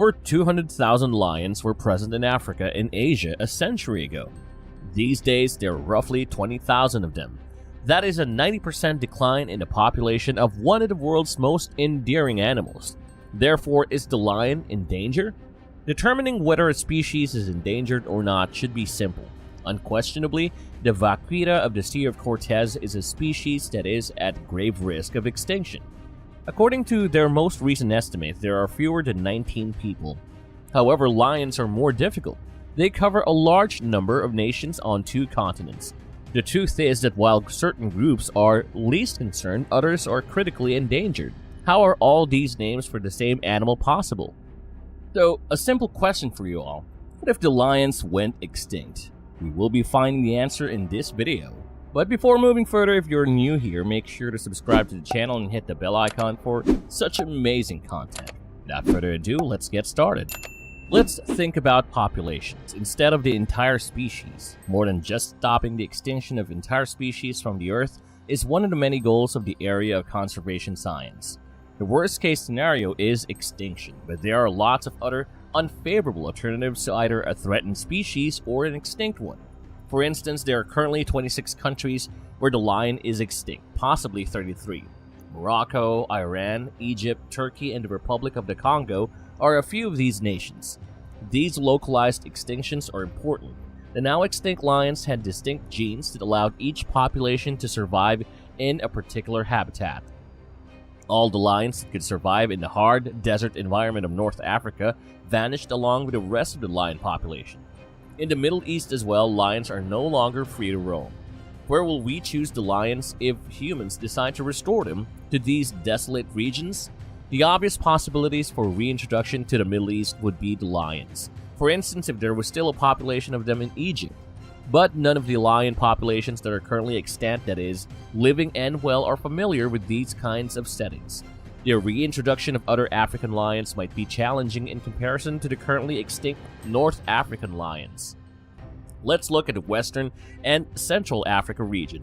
Over 200,000 lions were present in Africa and Asia a century ago. These days, there are roughly 20,000 of them. That is a 90% decline in the population of one of the world's most endearing animals. Therefore, is the lion in danger? Determining whether a species is endangered or not should be simple. Unquestionably, the vaquita of the Sea of Cortez is a species that is at grave risk of extinction. According to their most recent estimate, there are fewer than 19 people. However, lions are more difficult. They cover a large number of nations on 2 continents. The truth is that while certain groups are least concerned, others are critically endangered. How are all these names for the same animal possible? So, a simple question for you all. What if the lions went extinct? We will be finding the answer in this video. But before moving further, if you're new here, make sure to subscribe to the channel and hit the bell icon for such amazing content. Without further ado, let's get started. Let's think about populations instead of the entire species. More than just stopping the extinction of entire species from the Earth is one of the many goals of the area of conservation science. The worst case scenario is extinction, but there are lots of other unfavorable alternatives to either a threatened species or an extinct one. For instance, there are currently 26 countries where the lion is extinct, possibly 33. Morocco, Iran, Egypt, Turkey, and the Republic of the Congo are a few of these nations. These localized extinctions are important. The now extinct lions had distinct genes that allowed each population to survive in a particular habitat. All the lions that could survive in the hard desert environment of North Africa vanished along with the rest of the lion population. In the Middle East as well, lions are no longer free to roam. Where will we choose the lions if humans decide to restore them to these desolate regions? The obvious possibilities for reintroduction to the Middle East would be the lions. For instance, if there was still a population of them in Egypt. But none of the lion populations that are currently extant, that is, living and well, are familiar with these kinds of settings. The reintroduction of other African lions might be challenging in comparison to the currently extinct North African lions. Let's look at the Western and Central Africa region.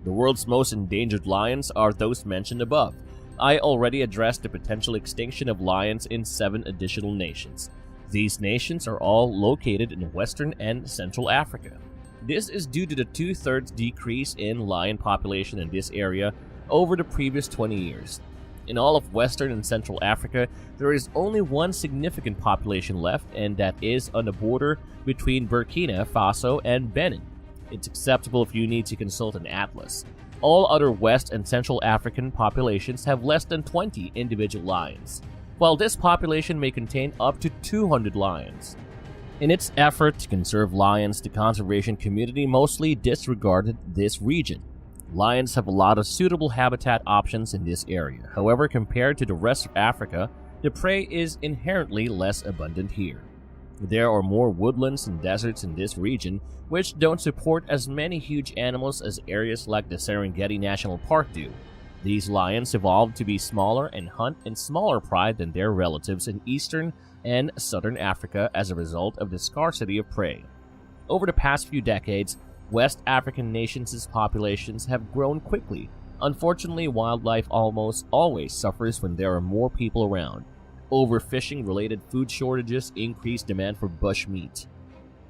The world's most endangered lions are those mentioned above. I already addressed the potential extinction of lions in 7 additional nations. These nations are all located in Western and Central Africa. This is due to the 2/3 decrease in lion population in this area over the previous 20 years. In all of Western and Central Africa, there is only one significant population left, and that is on the border between Burkina Faso and Benin. It's acceptable if you need to consult an atlas. All other West and Central African populations have less than 20 individual lions, while this population may contain up to 200 lions. In its effort to conserve lions, the conservation community mostly disregarded this region. Lions have a lot of suitable habitat options in this area. However, compared to the rest of Africa, the prey is inherently less abundant here. There are more woodlands and deserts in this region, which don't support as many huge animals as areas like the Serengeti National Park do. These lions evolved to be smaller and hunt in smaller pride than their relatives in eastern and southern Africa as a result of the scarcity of prey. Over the past few decades, West African nations' populations have grown quickly. Unfortunately, wildlife almost always suffers when there are more people around. Overfishing-related food shortages increase demand for bush meat.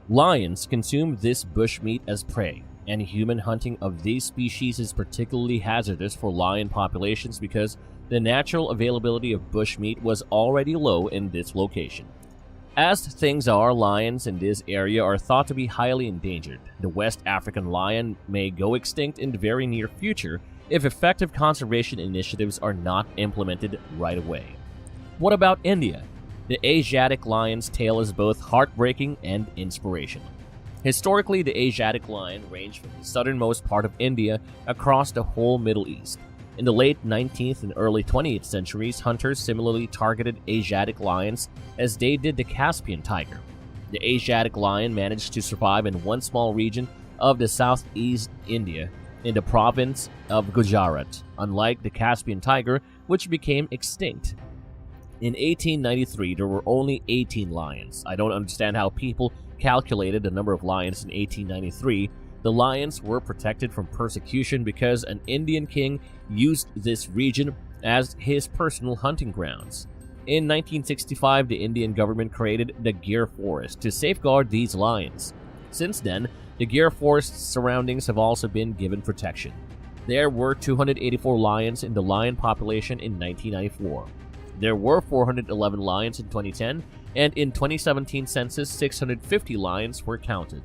Lions consume this bush meat as prey, and human hunting of these species is particularly hazardous for lion populations because the natural availability of bush meat was already low in this location. As things are, lions in this area are thought to be highly endangered. The West African lion may go extinct in the very near future if effective conservation initiatives are not implemented right away. What about India? The Asiatic lion's tale is both heartbreaking and inspirational. Historically, the Asiatic lion ranged from the southernmost part of India across the whole Middle East. In the late 19th and early 20th centuries, hunters similarly targeted Asiatic lions as they did the Caspian tiger. The Asiatic lion managed to survive in one small region of the southeast India in the province of Gujarat, unlike the Caspian tiger, which became extinct. In 1893, there were only 18 lions. I don't understand how people calculated the number of lions in 1893. The lions were protected from persecution because an Indian king used this region as his personal hunting grounds. In 1965, the Indian government created the Gir Forest to safeguard these lions. Since then, the Gir Forest's surroundings have also been given protection. There were 284 lions in the lion population in 1994. There were 411 lions in 2010, and in 2017 census, 650 lions were counted.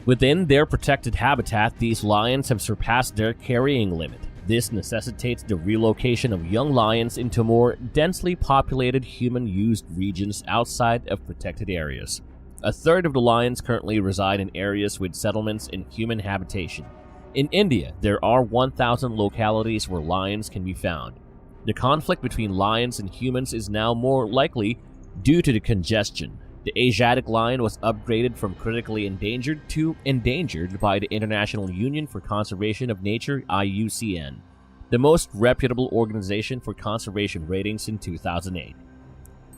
Within their protected habitat, these lions have surpassed their carrying limit. This necessitates the relocation of young lions into more densely populated human-used regions outside of protected areas. A third of the lions currently reside in areas with settlements in human habitation. In India, there are 1,000 localities where lions can be found. The conflict between lions and humans is now more likely due to the congestion. The Asiatic lion was upgraded from critically endangered to endangered by the International Union for Conservation of Nature (IUCN), the most reputable organization for conservation ratings in 2008.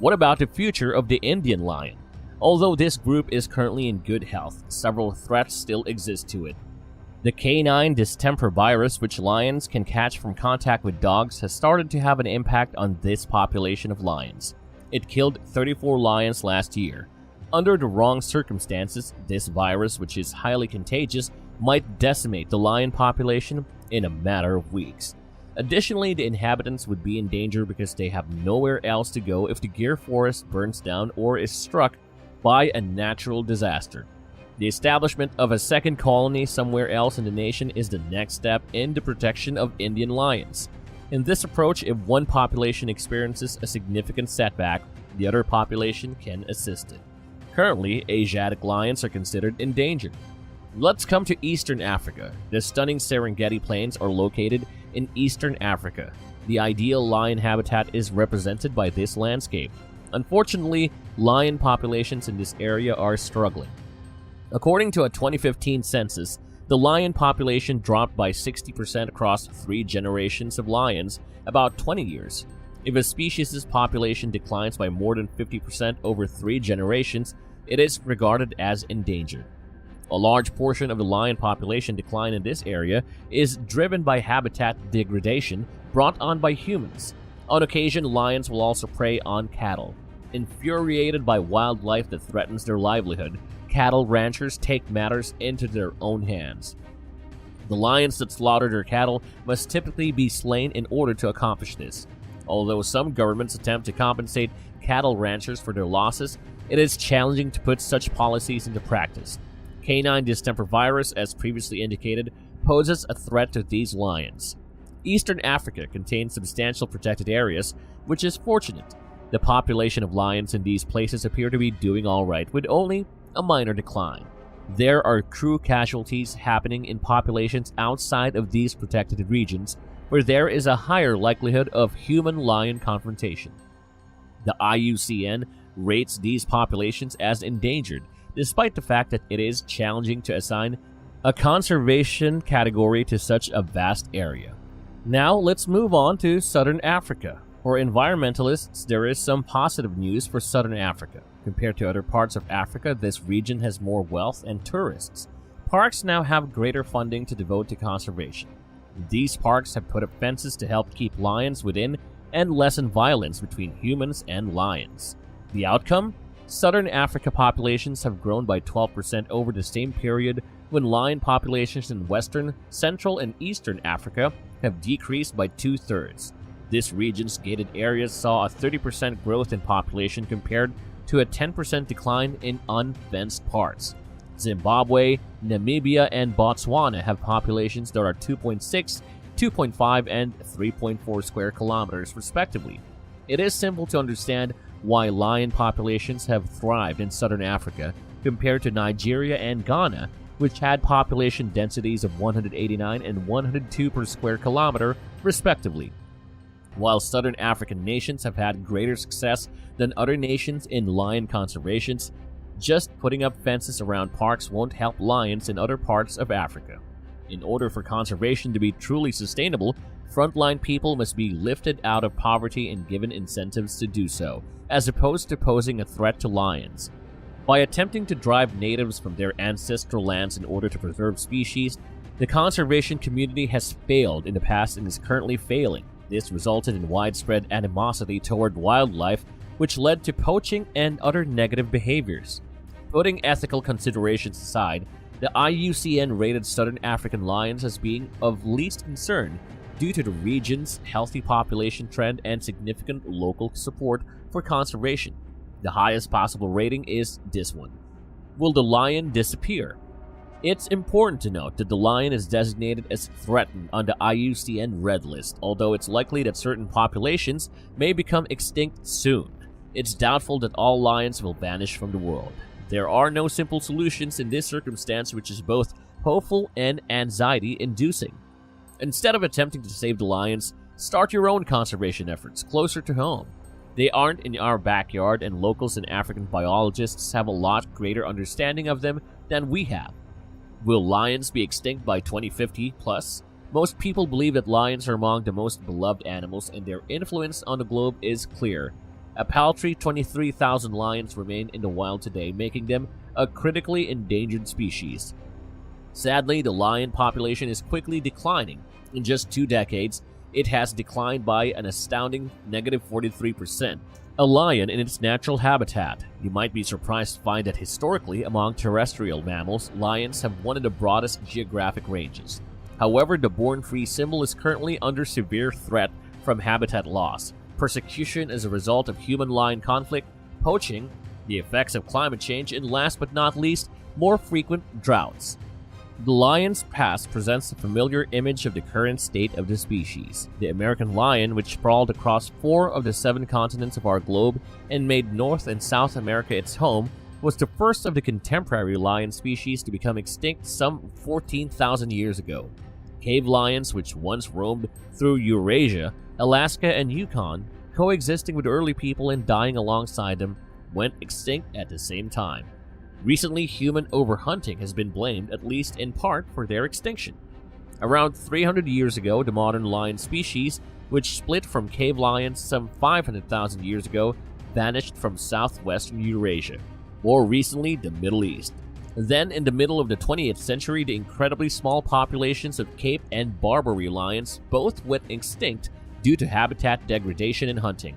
What about the future of the Indian lion? Although this group is currently in good health, several threats still exist to it. The canine distemper virus, which lions can catch from contact with dogs, has started to have an impact on this population of lions. It killed 34 lions last year. Under the wrong circumstances, this virus, which is highly contagious, might decimate the lion population in a matter of weeks. Additionally, the inhabitants would be in danger because they have nowhere else to go if the Gir Forest burns down or is struck by a natural disaster. The establishment of a second colony somewhere else in the nation is the next step in the protection of Indian lions. In this approach, if one population experiences a significant setback, the other population can assist it. Currently, Asiatic lions are considered endangered. Let's come to Eastern Africa. The stunning Serengeti Plains are located in Eastern Africa. The ideal lion habitat is represented by this landscape. Unfortunately, lion populations in this area are struggling. According to a 2015 census, the lion population dropped by 60% across 3 generations of lions, about 20 years. If a species' population declines by more than 50% over 3 generations, it is regarded as endangered. A large portion of the lion population decline in this area is driven by habitat degradation brought on by humans. On occasion, lions will also prey on cattle. Infuriated by wildlife that threatens their livelihood, cattle ranchers take matters into their own hands. The lions that slaughter their cattle must typically be slain in order to accomplish this. Although some governments attempt to compensate cattle ranchers for their losses, it is challenging to put such policies into practice. Canine distemper virus, as previously indicated, poses a threat to these lions. Eastern Africa contains substantial protected areas, which is fortunate. The population of lions in these places appear to be doing all right, with only a minor decline. There are crew casualties happening in populations outside of these protected regions, where there is a higher likelihood of human-lion confrontation. The IUCN rates these populations as endangered, despite the fact that it is challenging to assign a conservation category to such a vast area. Now let's move on to Southern Africa. For environmentalists, there is some positive news for Southern Africa. Compared to other parts of Africa, this region has more wealth and tourists. Parks now have greater funding to devote to conservation. These parks have put up fences to help keep lions within and lessen violence between humans and lions. The outcome? Southern Africa populations have grown by 12% over the same period, when lion populations in Western, Central, and Eastern Africa have decreased by 2/3. This region's gated areas saw a 30% growth in population compared to a 10% decline in unfenced parts. Zimbabwe, Namibia, and Botswana have populations that are 2.6, 2.5, and 3.4 square kilometers, respectively. It is simple to understand why lion populations have thrived in Southern Africa compared to Nigeria and Ghana, which had population densities of 189 and 102 per square kilometer, respectively. While Southern African nations have had greater success than other nations in lion conservation, just putting up fences around parks won't help lions in other parts of Africa. In order for conservation to be truly sustainable, frontline people must be lifted out of poverty and given incentives to do so, as opposed to posing a threat to lions. By attempting to drive natives from their ancestral lands in order to preserve species, the conservation community has failed in the past and is currently failing. This resulted in widespread animosity toward wildlife which led to poaching and other negative behaviors. Putting ethical considerations aside, the IUCN rated southern African lions as being of least concern due to the region's healthy population trend and significant local support for conservation. The highest possible rating is this one. Will the lion disappear? It's important to note that the lion is designated as threatened on the IUCN Red List, although it's likely that certain populations may become extinct soon. It's doubtful that all lions will vanish from the world. There are no simple solutions in this circumstance, which is both hopeful and anxiety-inducing. Instead of attempting to save the lions, start your own conservation efforts closer to home. They aren't in our backyard, and locals and African biologists have a lot greater understanding of them than we have. Will lions be extinct by 2050 plus? Most people believe that lions are among the most beloved animals, and their influence on the globe is clear. A paltry 23,000 lions remain in the wild today, making them a critically endangered species. Sadly, the lion population is quickly declining. In just 2 decades, it has declined by an astounding negative 43%. A lion in its natural habitat. You might be surprised to find that historically, among terrestrial mammals, lions have one of the broadest geographic ranges. However, the Born Free symbol is currently under severe threat from habitat loss, persecution as a result of human-lion conflict, poaching, the effects of climate change, and last but not least, more frequent droughts. The lion's past presents a familiar image of the current state of the species. The American lion, which sprawled across 4 of the 7 continents of our globe and made North and South America its home, was the first of the contemporary lion species to become extinct some 14,000 years ago. Cave lions, which once roamed through Eurasia, Alaska, and Yukon, coexisting with early people and dying alongside them, went extinct at the same time. Recently, human overhunting has been blamed, at least in part, for their extinction. Around 300 years ago, the modern lion species, which split from cave lions some 500,000 years ago, vanished from southwestern Eurasia. More recently, the Middle East. Then, in the middle of the 20th century, the incredibly small populations of Cape and Barbary lions both went extinct due to habitat degradation and hunting.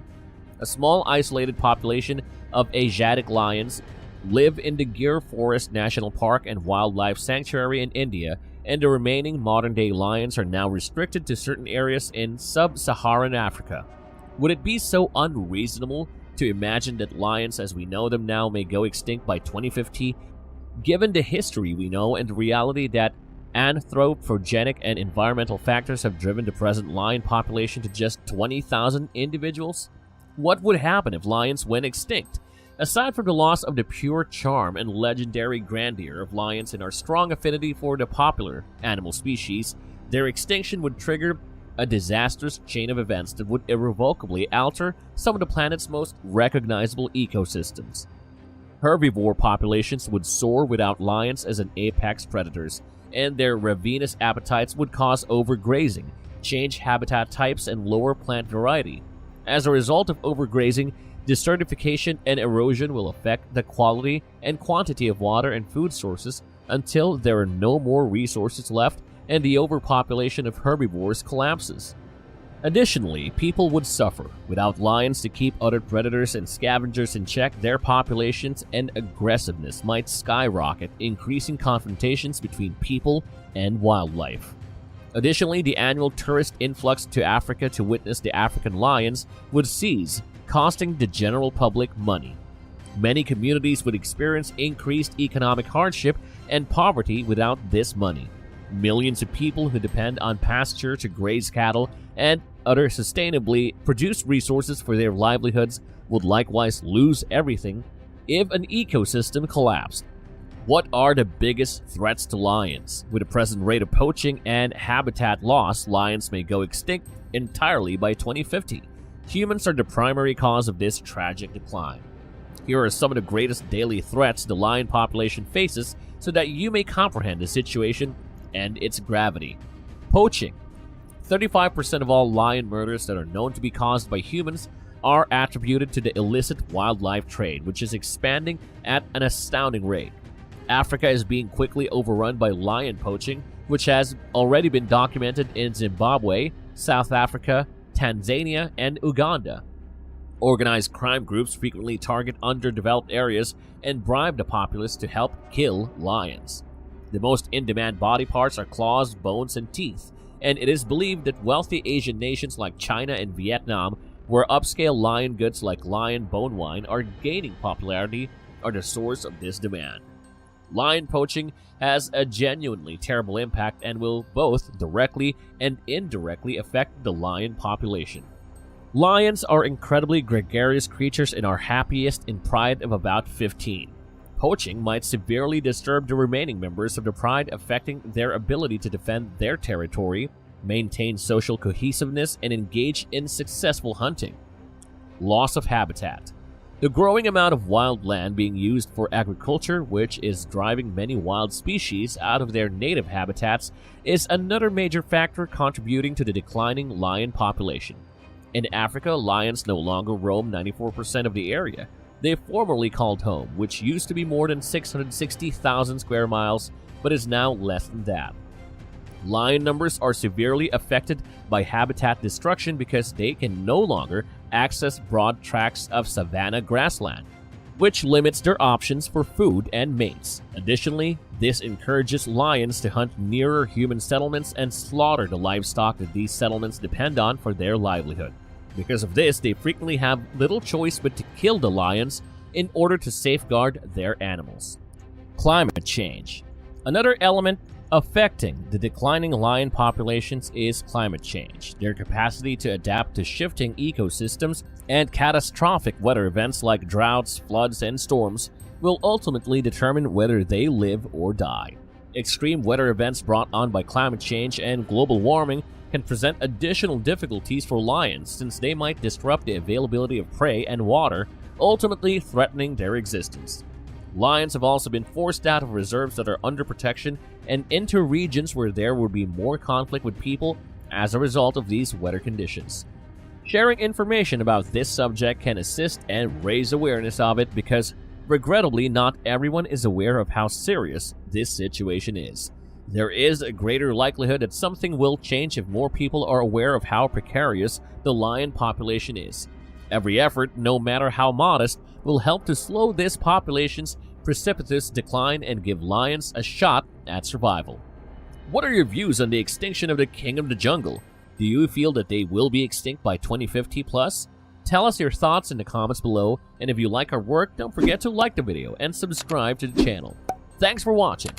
A small isolated population of Asiatic lions live in the Gir Forest National Park and Wildlife Sanctuary in India, and the remaining modern-day lions are now restricted to certain areas in sub-Saharan Africa. Would it be so unreasonable to imagine that lions as we know them now may go extinct by 2050, given the history we know and the reality that anthropogenic and environmental factors have driven the present lion population to just 20,000 individuals? What would happen if lions went extinct? Aside from the loss of the pure charm and legendary grandeur of lions and our strong affinity for the popular animal species, their extinction would trigger a disastrous chain of events that would irrevocably alter some of the planet's most recognizable ecosystems. Herbivore populations would soar without lions as an apex predators, and their ravenous appetites would cause overgrazing, change habitat types, and lower plant variety. As a result of overgrazing, desertification and erosion will affect the quality and quantity of water and food sources until there are no more resources left and the overpopulation of herbivores collapses. Additionally, people would suffer. Without lions to keep other predators and scavengers in check, their populations and aggressiveness might skyrocket, increasing confrontations between people and wildlife. Additionally, the annual tourist influx to Africa to witness the African lions would cease, costing the general public money. Many communities would experience increased economic hardship and poverty without this money. Millions of people who depend on pasture to graze cattle and other sustainably produced resources for their livelihoods would likewise lose everything if an ecosystem collapsed. What are the biggest threats to lions? With the present rate of poaching and habitat loss, lions may go extinct entirely by 2050. Humans are the primary cause of this tragic decline. Here are some of the greatest daily threats the lion population faces so that you may comprehend the situation and its gravity. Poaching. 35% of all lion murders that are known to be caused by humans are attributed to the illicit wildlife trade, which is expanding at an astounding rate. Africa is being quickly overrun by lion poaching, which has already been documented in Zimbabwe, South Africa, Tanzania, and Uganda. Organized crime groups frequently target underdeveloped areas and bribe the populace to help kill lions. The most in-demand body parts are claws, bones, and teeth, and it is believed that wealthy Asian nations like China and Vietnam, where upscale lion goods like lion bone wine are gaining popularity, are the source of this demand. Lion poaching has a genuinely terrible impact and will both directly and indirectly affect the lion population. Lions are incredibly gregarious creatures and are happiest in pride of about 15. Poaching might severely disturb the remaining members of the pride, affecting their ability to defend their territory, maintain social cohesiveness, and engage in successful hunting. Loss of habitat. The growing amount of wild land being used for agriculture, which is driving many wild species out of their native habitats, is another major factor contributing to the declining lion population. In Africa, lions no longer roam 94% of the area they formerly called home, which used to be more than 660,000 square miles, but is now less than that. Lion numbers are severely affected by habitat destruction because they can no longer access broad tracts of savanna grassland, which limits their options for food and mates. Additionally, this encourages lions to hunt nearer human settlements and slaughter the livestock that these settlements depend on for their livelihood. Because of this, they frequently have little choice but to kill the lions in order to safeguard their animals. Climate change. Another element affecting the declining lion populations is climate change. Their capacity to adapt to shifting ecosystems and catastrophic weather events like droughts, floods, and storms will ultimately determine whether they live or die. Extreme weather events brought on by climate change and global warming can present additional difficulties for lions since they might disrupt the availability of prey and water, ultimately threatening their existence. Lions have also been forced out of reserves that are under protection and into regions where there will be more conflict with people as a result of these weather conditions. Sharing information about this subject can assist and raise awareness of it because, regrettably, not everyone is aware of how serious this situation is. There is a greater likelihood that something will change if more people are aware of how precarious the lion population is. Every effort, no matter how modest, will help to slow this population's precipitous decline and give lions a shot at survival. What are your views on the extinction of the king of the jungle? Do you feel that they will be extinct by 2050 plus? Tell us your thoughts in the comments below, and if you like our work, don't forget to like the video and subscribe to the channel. Thanks for watching.